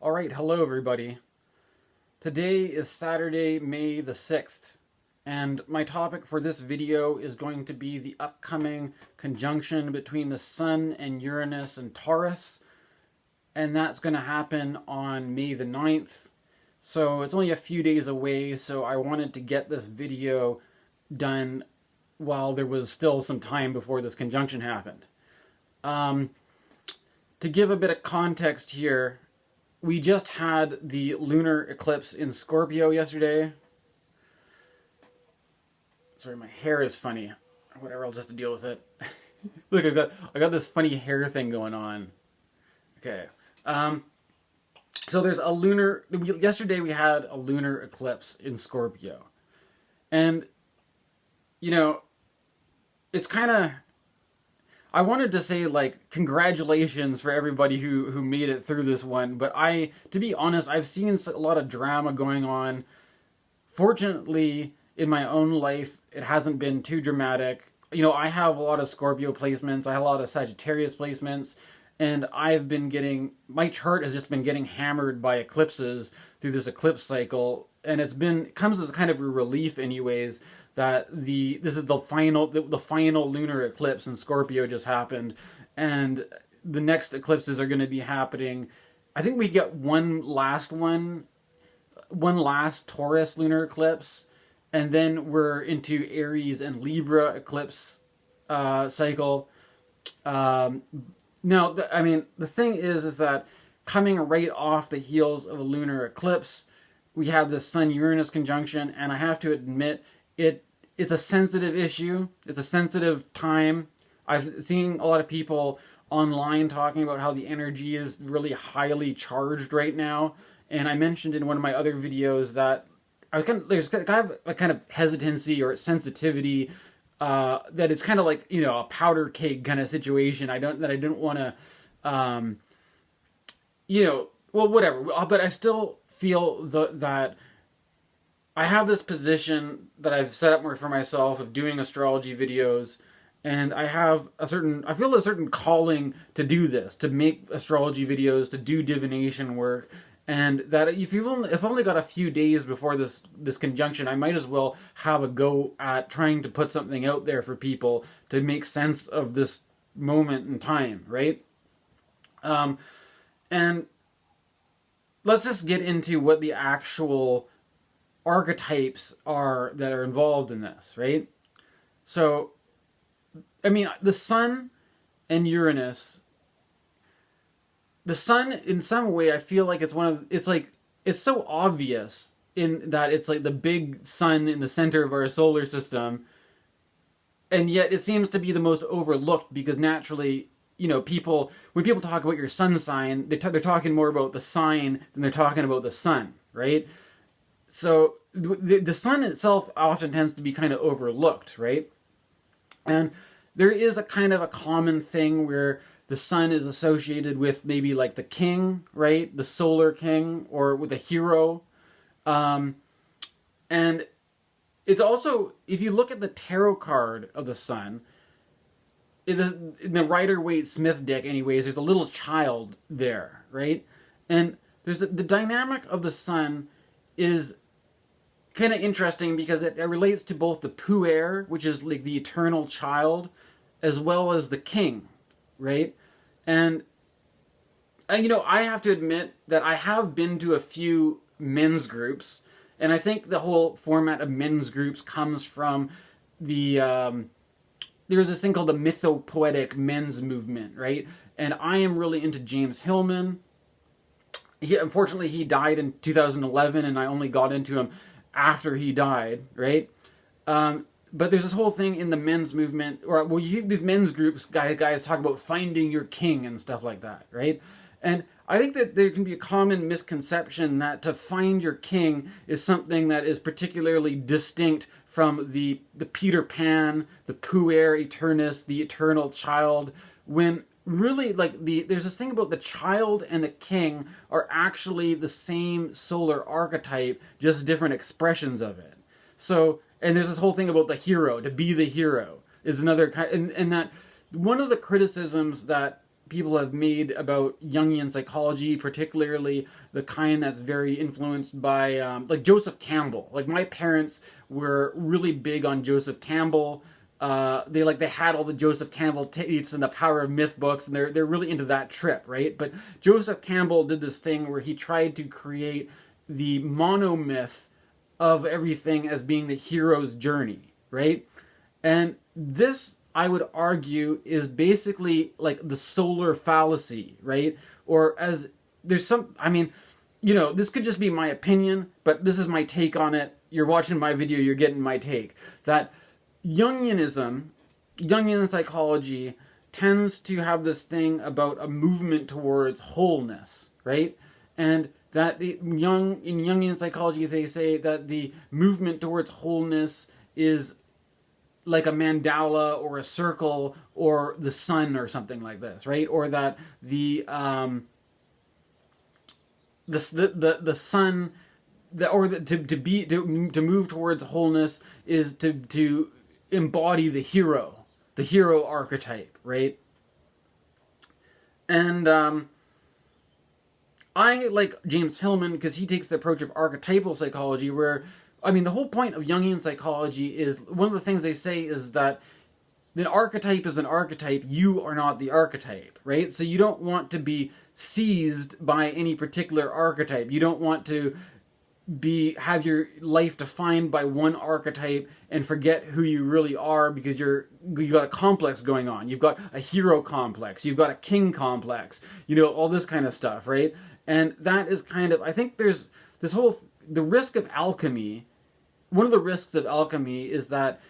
All right, hello everybody. Today is Saturday, May the 6th, and my topic for this video is going to be the upcoming conjunction between the Sun and Uranus and Taurus, and that's going to happen on May the 9th. So it's only a few days away, so I wanted to get this video done while there was still some time before this conjunction happened. To give a bit of context here, we just had the lunar eclipse in Scorpio yesterday. Sorry, my hair is funny. Whatever, I'll just have to deal with it. Look, I got this funny hair thing going on. Okay. So there's a lunar... Yesterday we had a lunar eclipse in Scorpio. And, you know, it's kind of... I wanted to say, like, congratulations for everybody who made it through this one, but to be honest, I've seen a lot of drama going on. Fortunately, in my own life, it hasn't been too dramatic. You know, I have a lot of Scorpio placements, I have a lot of Sagittarius placements, and my chart has just been getting hammered by eclipses through this eclipse cycle, and it comes as kind of a relief anyways, that this is the final lunar eclipse in Scorpio just happened, and the next eclipses are going to be happening. I think we get one last Taurus lunar eclipse, and then we're into Aries and Libra eclipse cycle. Now, the thing is that coming right off the heels of a lunar eclipse, we have this Sun-Uranus conjunction, and I have to admit, it's a sensitive issue. It's a sensitive time. I've seen a lot of people online talking about how the energy is really highly charged right now. And I mentioned in one of my other videos that there's kind of a kind of hesitancy or sensitivity that it's kind of like, you know, a powder keg kind of situation. I didn't want to, well, whatever. But I still feel that I have this position that I've set up for myself of doing astrology videos, and I feel a certain calling to do this, to make astrology videos, to do divination work, and that if I've only got a few days before this conjunction, I might as well have a go at trying to put something out there for people to make sense of this moment in time, right? And let's just get into what the actual archetypes are that are involved in this, right? So, I mean, the Sun and Uranus, the Sun, in some way, I feel like it's so obvious in that it's like the big sun in the center of our solar system, and yet it seems to be the most overlooked because naturally, you know, when people talk about your sun sign, they're talking more about the sign than they're talking about the sun, right? So the sun itself often tends to be kind of overlooked, right? And there is a kind of a common thing where the sun is associated with maybe like the king, right? The solar king, or with a hero. And it's also, if you look at the tarot card of the sun, in the Rider-Waite Smith deck anyways, there's a little child there, right? And there's the dynamic of the sun is kind of interesting because it relates to both the Puer, which is like the eternal child, as well as the king, right? And you know, I have to admit that I have been to a few men's groups, and I think the whole format of men's groups comes from there's this thing called the Mythopoetic men's movement, right? And I am really into James Hillman. Unfortunately, he died in 2011, and I only got into him after he died, right? But there's this whole thing in the men's movement, these men's groups, guys talk about finding your king and stuff like that, right? And I think that there can be a common misconception that to find your king is something that is particularly distinct from the Peter Pan, the Puer-Aeternus, the eternal child, when really, like, there's this thing about the child and the king are actually the same solar archetype, just different expressions of it. So, and there's this whole thing about the hero, to be the hero, is another kind, and that one of the criticisms that people have made about Jungian psychology, particularly the kind that's very influenced by, like Joseph Campbell. Like my parents were really big on Joseph Campbell. They had all the Joseph Campbell tapes and the Power of Myth books, and they're really into that trip, right? But Joseph Campbell did this thing where he tried to create the monomyth of everything as being the hero's journey, right? And this, I would argue, is basically like the solar fallacy, right? Or as there's some, I mean, this could just be my opinion, but this is my take on it. You're watching my video, you're getting my take. That Jungian psychology tends to have this thing about a movement towards wholeness, right? And that in Jungian psychology, they say that the movement towards wholeness is like a mandala or a circle or the sun or something like this, right? Or that the sun, to move towards wholeness is to embody the hero archetype, right? And I like James Hillman because he takes the approach of archetypal psychology where, I mean, the whole point of Jungian psychology is, one of the things they say is that the archetype is an archetype, you are not the archetype, right? So you don't want to be seized by any particular archetype. You don't want to have your life defined by one archetype and forget who you really are because you got a complex going on. You've got a hero complex. You've got a king complex. All this kind of stuff, right? And that is kind of, I think there's this whole, the risk of alchemy, one of the risks of alchemy is that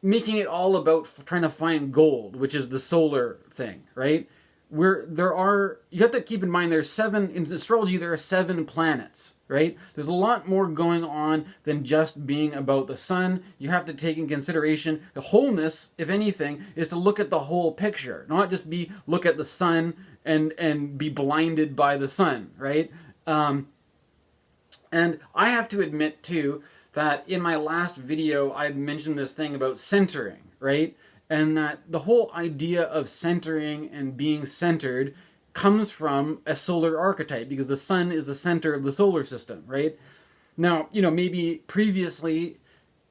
making it all about trying to find gold, which is the solar thing, right? You have to keep in mind in astrology there are 7 planets, right? There's a lot more going on than just being about the sun. You have to take in consideration the wholeness, if anything, is to look at the whole picture, not just look at the sun and be blinded by the sun, right? And I have to admit too that in my last video I mentioned this thing about centering, right? And that the whole idea of centering and being centered comes from a solar archetype because the sun is the center of the solar system, right? Now, maybe previously,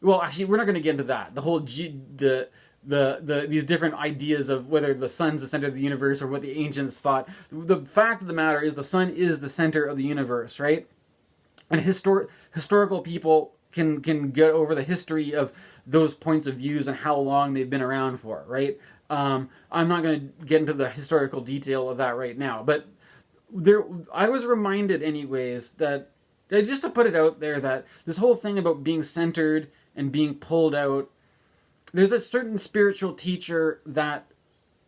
well, actually, we're not going to get into that. The whole these different ideas of whether the sun's the center of the universe or what the ancients thought. The fact of the matter is the sun is the center of the universe, right? And historical people can get over the history of those points of views and how long they've been around for, right? I'm not going to get into the historical detail of that right now, but I was reminded anyways that, just to put it out there, that this whole thing about being centered and being pulled out, there's a certain spiritual teacher that,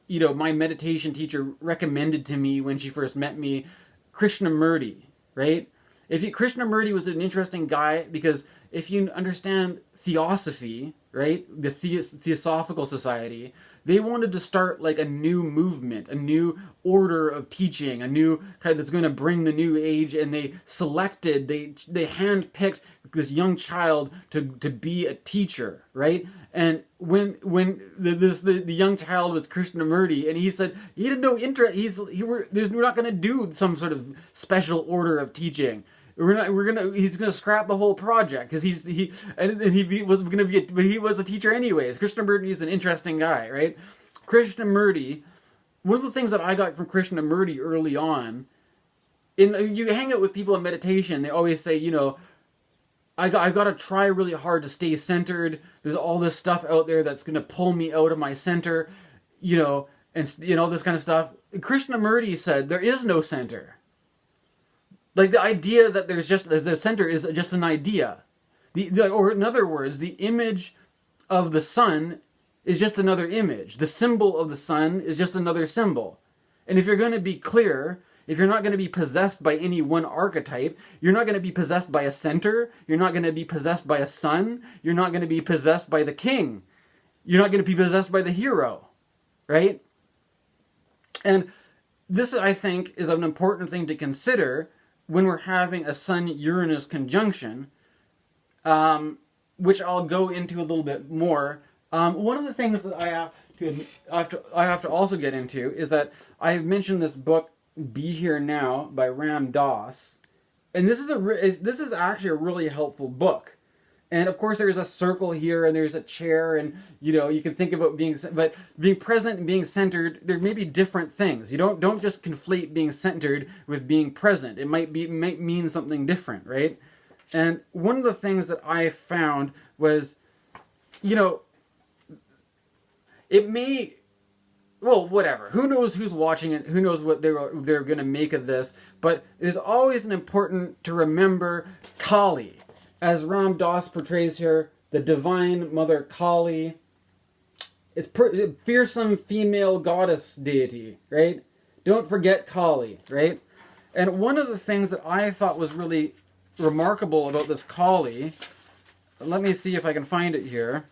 my meditation teacher recommended to me when she first met me, Krishnamurti, right? Krishnamurti was an interesting guy because if you understand Theosophy, right, the Theosophical Society, they wanted to start like a new movement, a new order of teaching, a new kind that's going to bring the new age, and they handpicked this young child to be a teacher, right? And when the young child was Krishnamurti, and he said he had no interest. We're not going to do some sort of special order of teaching. He's gonna scrap the whole project because he was a teacher anyways. Krishnamurti is an interesting guy, right? Krishnamurti, one of the things that I got from Krishnamurti early on, you hang out with people in meditation, they always say, I got to try really hard to stay centered. There's all this stuff out there that's gonna pull me out of my center, and this kind of stuff. Krishnamurti said there is no center. Like the idea that the center is just an idea. Or in other words, the image of the sun is just another image. The symbol of the sun is just another symbol. And if you're going to be clear, if you're not going to be possessed by any one archetype, you're not going to be possessed by a center, you're not going to be possessed by a sun, you're not going to be possessed by the king, you're not going to be possessed by the hero, right? And this, I think, is an important thing to consider when we're having a Sun-Uranus conjunction, which I'll go into a little bit more. One of the things that I have I have to also get into is that I have mentioned this book Be Here Now by Ram Dass, and this is actually a really helpful book. And of course, there's a circle here, and there's a chair, and you can think about being present and being centered. There may be different things. You don't just conflate being centered with being present. It might mean something different, right? And one of the things that I found was, it may, well, whatever. Who knows who's watching it? Who knows what they're going to make of this? But it's always important to remember Kali. As Ram Dass portrays her, the divine mother Kali. It's fearsome female goddess deity, right? Don't forget Kali, right? And one of the things that I thought was really remarkable about this Kali, let me see if I can find it here.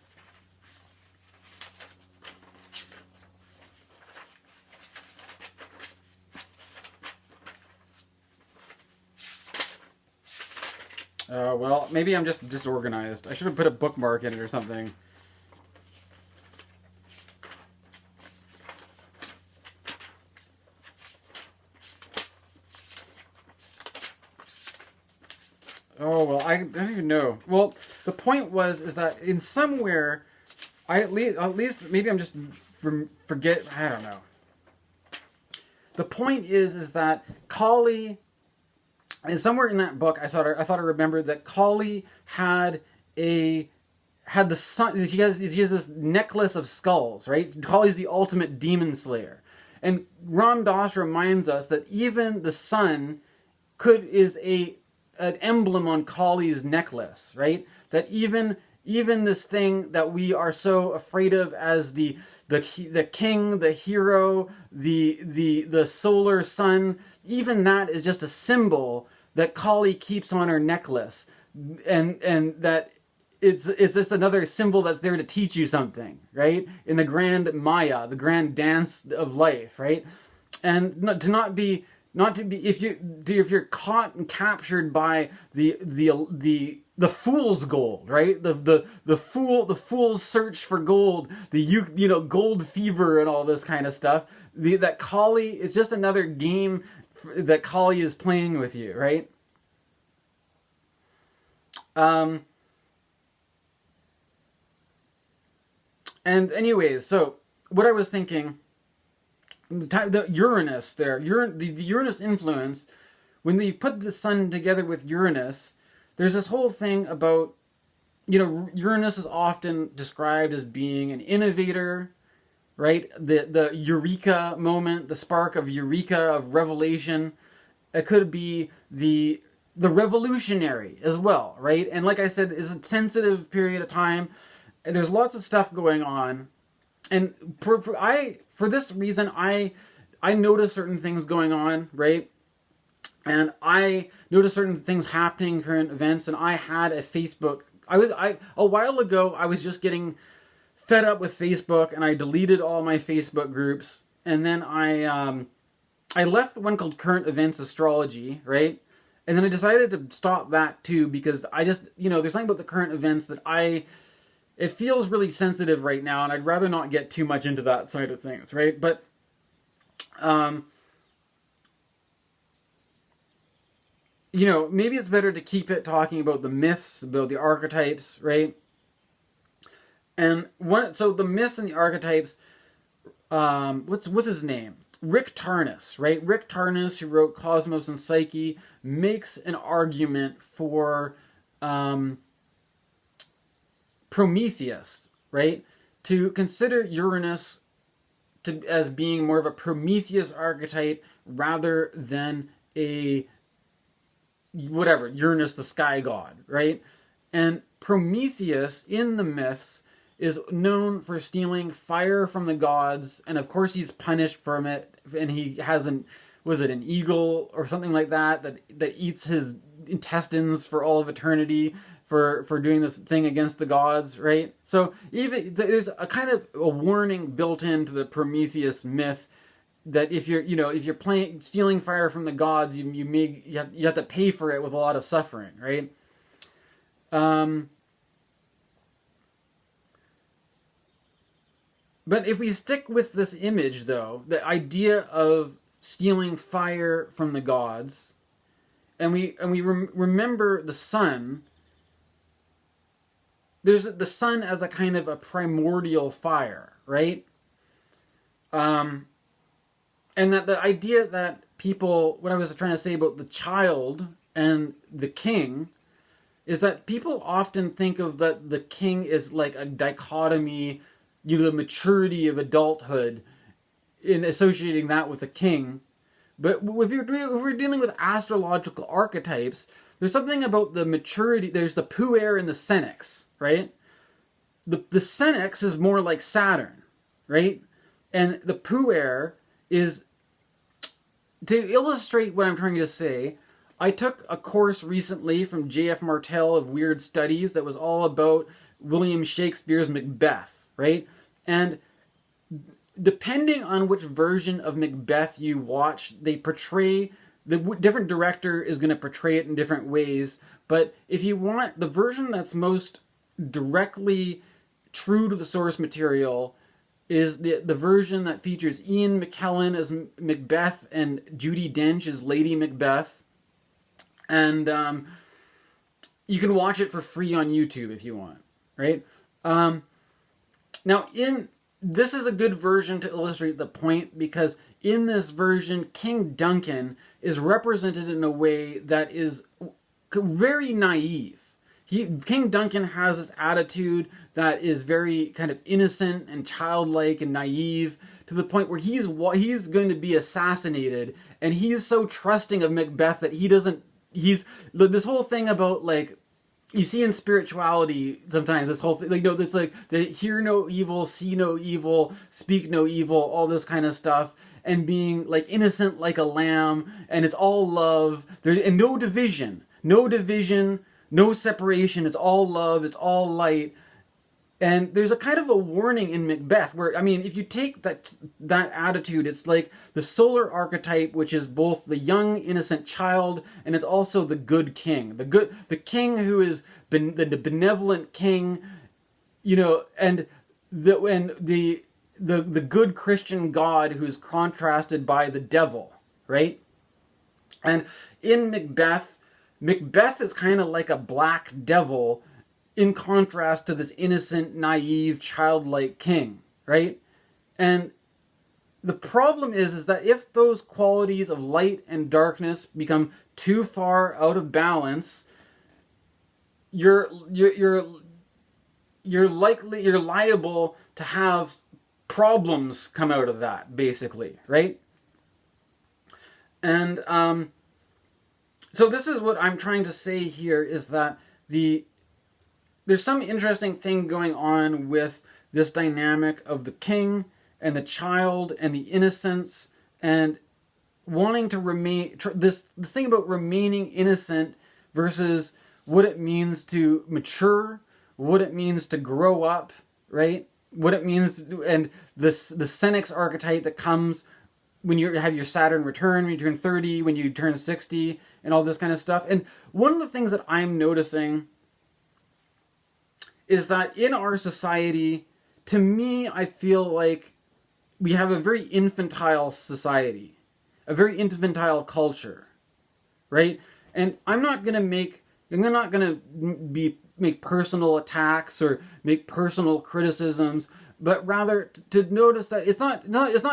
Well, maybe I'm just disorganized. I should have put a bookmark in it or something. Oh, well, I don't even know. Well, the point is that in somewhere, at least maybe I'm just forget. I don't know. The point is that Kali. And somewhere in that book, I thought I remembered that Kali had the sun. She has this necklace of skulls, right? Kali's the ultimate demon slayer, and Ram Dass reminds us that even the sun is an emblem on Kali's necklace, right? That even this thing that we are so afraid of as the king, the hero, the solar sun, even that is just a symbol that Kali keeps on her necklace, and that it's just another symbol that's there to teach you something, right? In the grand Maya, the grand dance of life, right? And not to be if you're caught and captured by the fool's gold, right? The fool's search for gold, the gold fever and all this kind of stuff. That Kali is just another game that Kali is playing with you, right? And anyways, so what I was thinking, the Uranus there, the Uranus influence, when they put the sun together with Uranus, there's this whole thing about, Uranus is often described as being an innovator, right? The eureka moment, the spark of eureka, of revelation. It could be the revolutionary as well, right? And like I said, it's a sensitive period of time, and there's lots of stuff going on. And for this reason, I notice certain things going on, right? And I noticed certain things happening, current events, and I had a Facebook. A while ago, I was just getting fed up with Facebook, and I deleted all my Facebook groups, and then I left the one called Current Events Astrology, right? And then I decided to stop that too, because I just, there's something about the current events that it feels really sensitive right now, and I'd rather not get too much into that side of things, right? But, maybe it's better to keep it talking about the myths, about the archetypes, right? And so the myths and the archetypes, what's his name? Rick Tarnas, right? Rick Tarnas, who wrote Cosmos and Psyche, makes an argument for Prometheus, right? To consider Uranus as being more of a Prometheus archetype rather than Uranus, the sky god, right? And Prometheus in the myths is known for stealing fire from the gods, and of course he's punished from it, and he has an eagle or something like that eats his intestines for all of eternity for doing this thing against the gods, right? So even there's a kind of a warning built into the Prometheus myth that if you're stealing fire from the gods, you have to pay for it with a lot of suffering, right? But if we stick with this image, though, the idea of stealing fire from the gods, and we remember the sun. There's the sun as a kind of a primordial fire, right? And that the idea that people, what I was trying to say about the child and the king, is that people often think of that the king is like a dichotomy, the maturity of adulthood, in associating that with the king. But if we're dealing with astrological archetypes, there's something about the maturity. There's the Puer and the Senex, right? The Senex is more like Saturn, right? And the Puer is, to illustrate what I'm trying to say, I took a course recently from J.F. Martel of Weird Studies that was all about William Shakespeare's Macbeth, right? And depending on which version of Macbeth you watch, they portray, the different director is going to portray it in different ways. But if you want the version that's most directly true to the source material, is the version that features Ian McKellen as Macbeth and Judy Dench as Lady Macbeth. And you can watch it for free on YouTube if you want, right? Now, this is a good version to illustrate the point, because in this version, King Duncan is represented in a way that is very naive. King Duncan has this attitude that is very kind of innocent and childlike and naive, to the point where he's going to be assassinated, and he's so trusting of Macbeth that this whole thing about, like, you see in spirituality sometimes this whole thing, like, it's like the hear no evil, see no evil, speak no evil, all this kind of stuff, and being like innocent like a lamb, and it's all love, and no division, no separation, it's all love, it's all light. And there's a kind of a warning in Macbeth where, I mean, if you take that attitude, it's like the solar archetype, which is both the young, innocent child, and it's also the good king. The king who is the benevolent king, and the good Christian God who's contrasted by the devil, right? And in Macbeth is kind of like a black devil, in contrast to this innocent, naive, childlike king, right? And the problem is that if those qualities of light and darkness become too far out of balance, you're liable to have problems come out of that, basically, right? And so this is what I'm trying to say here, is that there's some interesting thing going on with this dynamic of the king and the child and the innocence, and wanting to remain, this thing about remaining innocent versus what it means to mature, what it means to grow up, right? What it means, and the Senex archetype that comes when you have your Saturn return, when you turn 30, when you turn 60, and all this kind of stuff. And one of the things that I'm noticing is that in our society, to me, I feel like we have a very infantile society, a very infantile culture, right? And I'm not going to make personal attacks or make personal criticisms, but rather to notice that it's not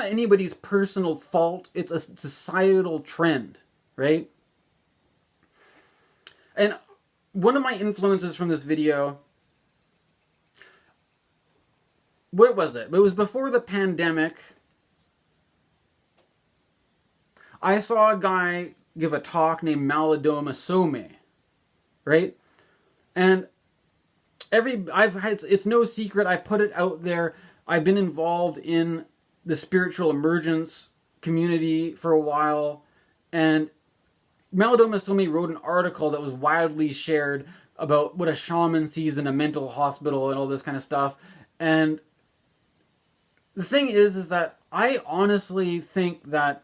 anybody's personal fault. It's a societal trend, right? And one of my influences from this video, what was it? It was before the pandemic. I saw a guy give a talk named Malidoma Some, right? And it's no secret, I put it out there, I've been involved in the spiritual emergence community for a while, and Malidoma Some wrote an article that was widely shared about what a shaman sees in a mental hospital and all this kind of stuff. And the thing is that I honestly think that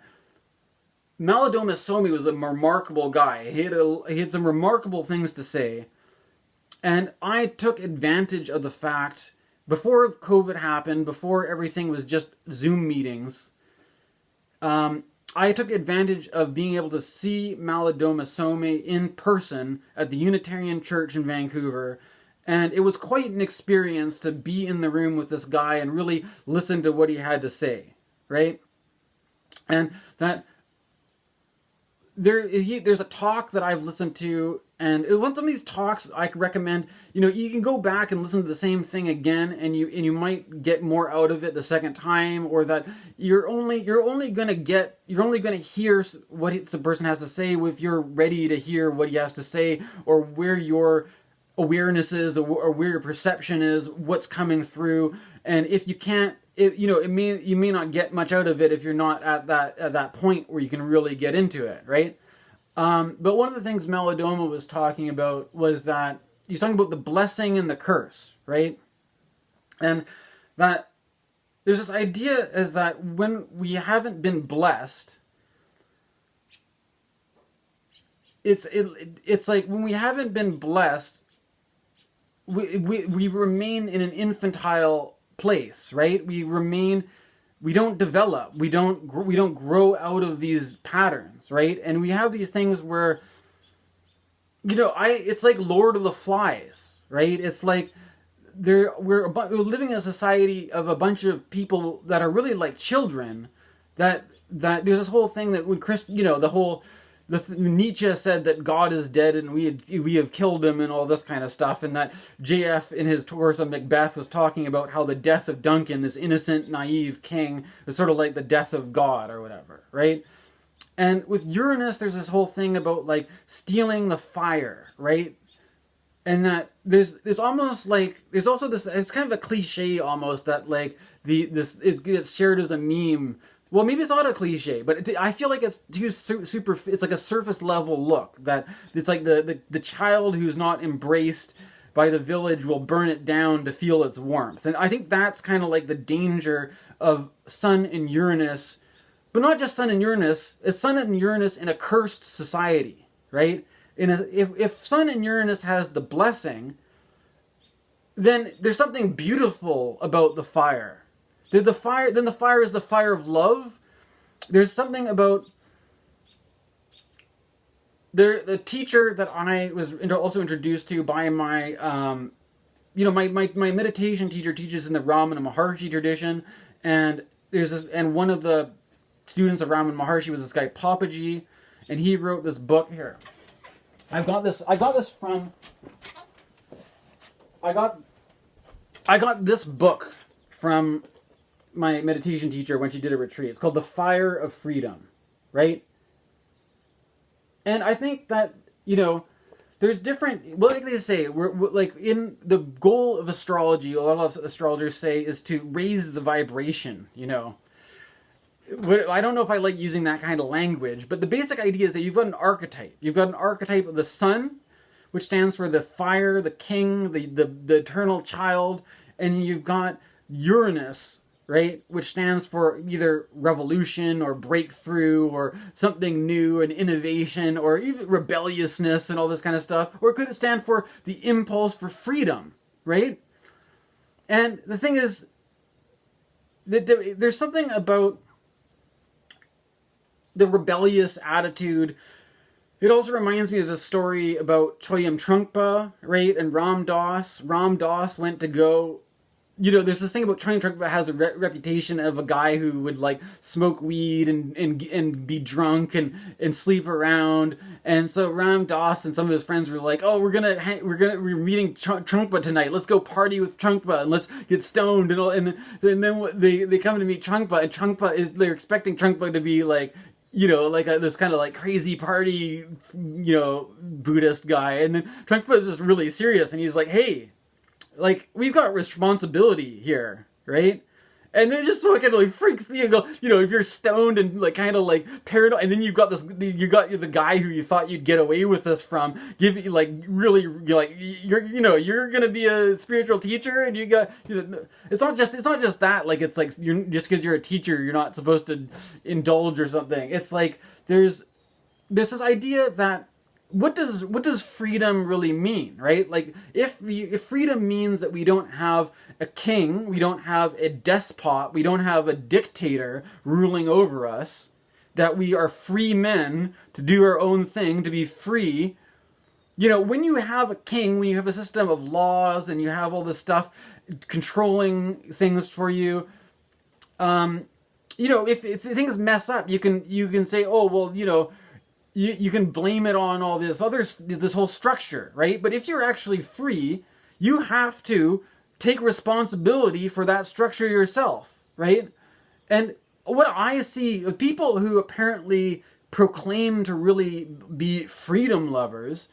Malidoma Some was a remarkable guy. He had some remarkable things to say. And I took advantage of the fact before COVID happened, before everything was just Zoom meetings, I took advantage of being able to see Malidoma Some in person at the Unitarian Church in Vancouver. And it was quite an experience to be in the room with this guy and really listen to what he had to say, right? And that there's a talk that I've listened to, and one of these talks I recommend. You can go back and listen to the same thing again, and you might get more out of it the second time, or that you're only gonna hear what the person has to say if you're ready to hear what he has to say, or where your awareness is, or where your perception is, what's coming through. And if you can't, you may not get much out of it if you're not at that point where you can really get into it, right? But one of the things Malidoma was talking about was that he's talking about the blessing and the curse, right? And that there's this idea is that when we haven't been blessed, it's like when we haven't been blessed, we remain in an infantile place, right? We don't develop, we don't grow out of these patterns, right? And we have these things where, it's like Lord of the Flies, right? It's like we're living in a society of a bunch of people that are really like children. That there's this whole thing that when Nietzsche said that God is dead and we have killed him and all this kind of stuff, and that JF in his Taurus of MacBeth was talking about how the death of Duncan, this innocent, naive king, is sort of like the death of God or whatever, right? And with Uranus, there's this whole thing about like stealing the fire, right? And that there's almost like there's also this. It's kind of a cliche almost that like it's shared as a meme. Well, maybe it's not a cliche, but I feel like it's too super. It's like a surface level look that it's like the child who's not embraced by the village will burn it down to feel its warmth, and I think that's kind of like the danger of Sun and Uranus, but not just Sun and Uranus. It's Sun and Uranus in a cursed society, right? If Sun and Uranus has the blessing, then there's something beautiful about the fire. Then the fire is the fire of love. There's something about the teacher that I was also introduced to by my my meditation teacher teaches in the Ramana Maharshi tradition, and and one of the students of Ramana Maharshi was this guy Papaji, and he wrote this book here. I got this book from my meditation teacher when she did a retreat. It's called The Fire of Freedom, right? And I think that, there's different, like they say, we're like in the goal of astrology, a lot of astrologers say, is to raise the vibration, I don't know if I like using that kind of language, but the basic idea is that you've got an archetype. You've got an archetype of the sun, which stands for the fire, the king, the eternal child, and you've got Uranus, right, which stands for either revolution or breakthrough or something new and innovation or even rebelliousness and all this kind of stuff. Or could it stand for the impulse for freedom, right? And the thing is that there's something about the rebellious attitude. It also reminds me of the story about Choyam Trungpa, right, and Ram Dass. Ram Dass went to go... there's this thing about Choyam Trungpa has a reputation of a guy who would like smoke weed and be drunk and sleep around. And so Ram Dass and some of his friends were like, "Oh, we're meeting Trungpa tonight. Let's go party with Trungpa and let's get stoned." And then they come to meet Trungpa, and they're expecting Trungpa to be like, like this kind of like crazy party, Buddhist guy. And then Trungpa is just really serious, and he's like, "Hey, like, we've got responsibility here, right?" And then it just fucking like freaks you. Go, if you're stoned and like kind of like paranoid, and then you got the guy who you thought you'd get away with this from, give you like really like you're gonna be a spiritual teacher, and you got it's not just that, like it's like you're just because you're a teacher you're not supposed to indulge or something. It's like there's this idea that what does freedom really mean, right? Like if freedom means that we don't have a king, we don't have a despot, we don't have a dictator ruling over us, that we are free men to do our own thing, to be free. When you have a king, when you have a system of laws and you have all this stuff controlling things for you, if things mess up, you can say, oh, well, you can blame it on all this whole structure, right? But if you're actually free, you have to take responsibility for that structure yourself, right? And what I see of people who apparently proclaim to really be freedom lovers,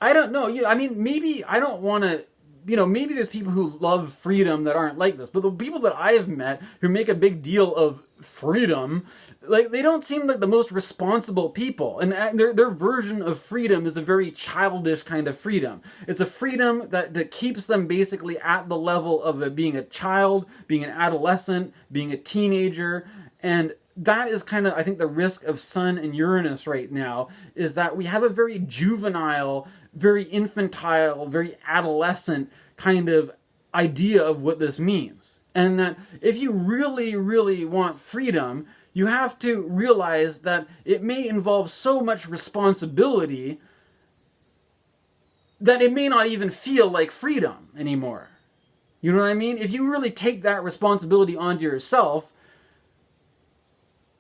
I don't know. Maybe I don't want to. Maybe there's people who love freedom that aren't like this. But the people that I have met who make a big deal of freedom, like, they don't seem like the most responsible people. And their version of freedom is a very childish kind of freedom. It's a freedom that keeps them basically at the level of being a child, being an adolescent, being a teenager. And that is kind of, I think, the risk of Sun and Uranus right now, is that we have a very juvenile, very infantile, very adolescent kind of idea of what this means. And that if you really, really want freedom, you have to realize that it may involve so much responsibility that it may not even feel like freedom anymore. You know what I mean? If you really take that responsibility onto yourself,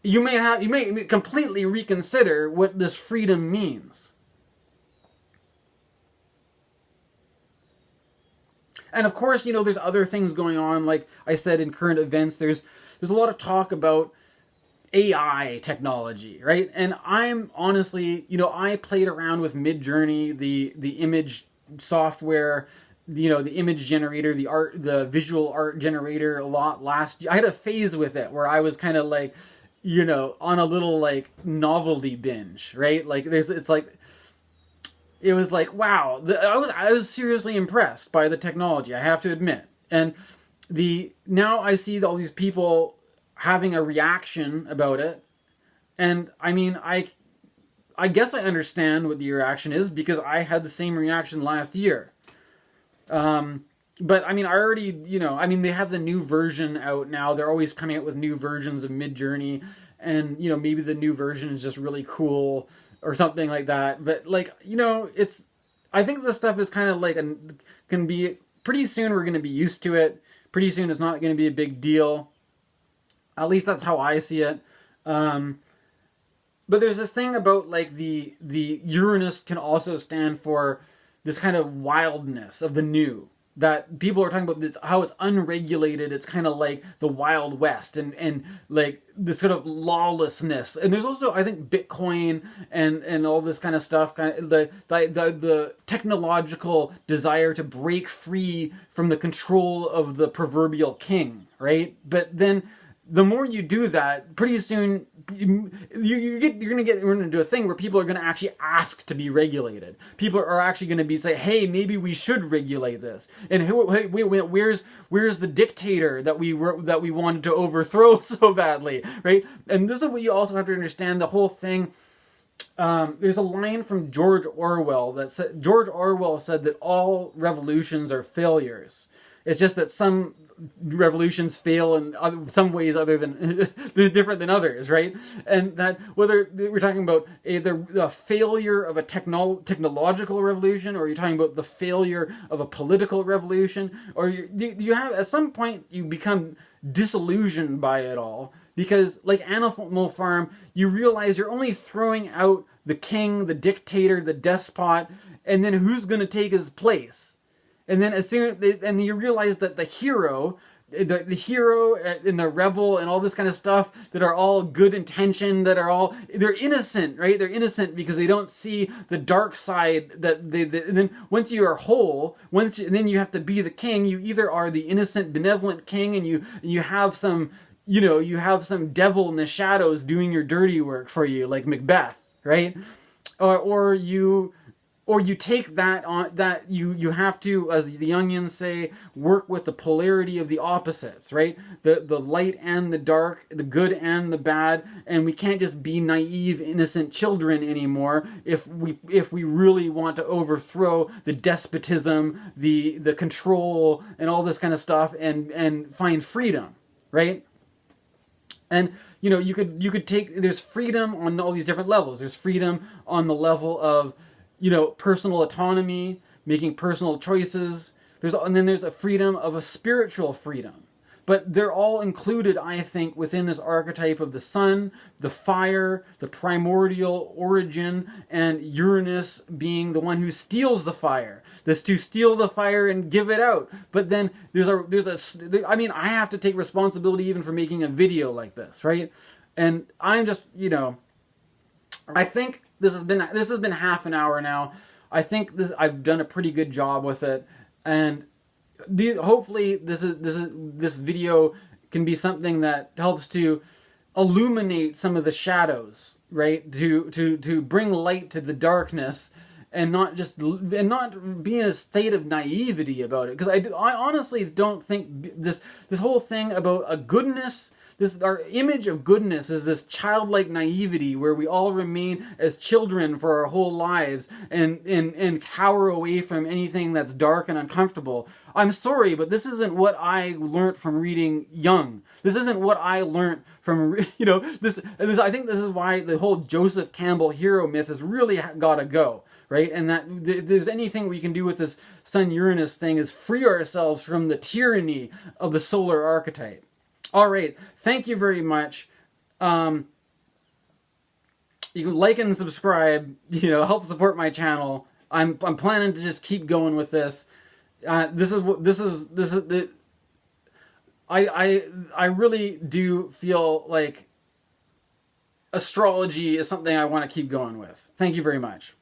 you may completely reconsider what this freedom means. And of course, there's other things going on. Like I said, in current events, there's a lot of talk about AI technology, right? And I'm honestly, I played around with Midjourney, the image software, the image generator, the visual art generator a lot last year. I had a phase with it where I was kind of like, on a little like novelty binge, right? Like it was like, wow, I was seriously impressed by the technology, I have to admit. And now I see all these people having a reaction about it. And I mean, I guess I understand what the reaction is, because I had the same reaction last year. But I mean, I already, they have the new version out now. They're always coming out with new versions of Midjourney, and maybe the new version is just really cool or something like that. But I think this stuff is kind of like can be pretty soon. We're going to be used to it. Pretty soon, it's not going to be a big deal. At least that's how I see it. But there's this thing about like the Uranus can also stand for this kind of wildness of the new. That people are talking about this, how it's unregulated. It's kind of like the Wild West, and like this sort of lawlessness. And there's also, I think, Bitcoin and all this kind of stuff. Kind of the technological desire to break free from the control of the proverbial king, right? But then the more you do that, pretty soon you're going to get into a thing where people are going to actually ask to be regulated. People are actually going to say, hey, maybe we should regulate this. And where's the dictator that we wanted to overthrow so badly, right? And this is what you also have to understand, the whole thing. There's a line from George Orwell that said, George Orwell said that all revolutions are failures. It's just that some revolutions fail in some ways other than different than others, right? And that whether we're talking about either the failure of a technological revolution, or you're talking about the failure of a political revolution, or you have, at some point you become disillusioned by it all, because like Animal Farm, you realize you're only throwing out the king, the dictator, the despot, and then who's going to take his place? And then and you realize that the hero and the rebel and all this kind of stuff that are all good intention, they're innocent, right? They're innocent because they don't see the dark side and then once you are whole, then you have to be the king. You either are the innocent, benevolent king, and you have some, you have some devil in the shadows doing your dirty work for you, like MacBeth, right? Or you or you take that on, that you have to, as the Jungians say, work with the polarity of the opposites, right? The light and the dark, the good and the bad, and we can't just be naive, innocent children anymore if we really want to overthrow the despotism, the control, and all this kind of stuff, and find freedom, right? And you could take, there's freedom on all these different levels. There's freedom on the level of personal autonomy, making personal choices. And then there's a freedom of a spiritual freedom. But they're all included, I think, within this archetype of the sun, the fire, the primordial origin, and Uranus being the one who steals the fire. This to steal the fire and give it out. But then I mean, I have to take responsibility even for making a video like this, right? And I'm just, I think this has been half an hour now. I think I've done a pretty good job with it, and hopefully this video can be something that helps to illuminate some of the shadows, right? To bring light to the darkness, and not be in a state of naivety about it. Because I honestly don't think this whole thing about a goodness. Our image of goodness is this childlike naivety where we all remain as children for our whole lives and cower away from anything that's dark and uncomfortable. I'm sorry, but this isn't what I learned from reading Jung. This isn't what I learned from, this. I think this is why the whole Joseph Campbell hero myth has really got to go, right? And that if there's anything we can do with this Sun-Uranus thing is free ourselves from the tyranny of the solar archetype. All right, thank you very much. You can like and subscribe. Help support my channel. I'm planning to just keep going with this. I really do feel like astrology is something I want to keep going with. Thank you very much.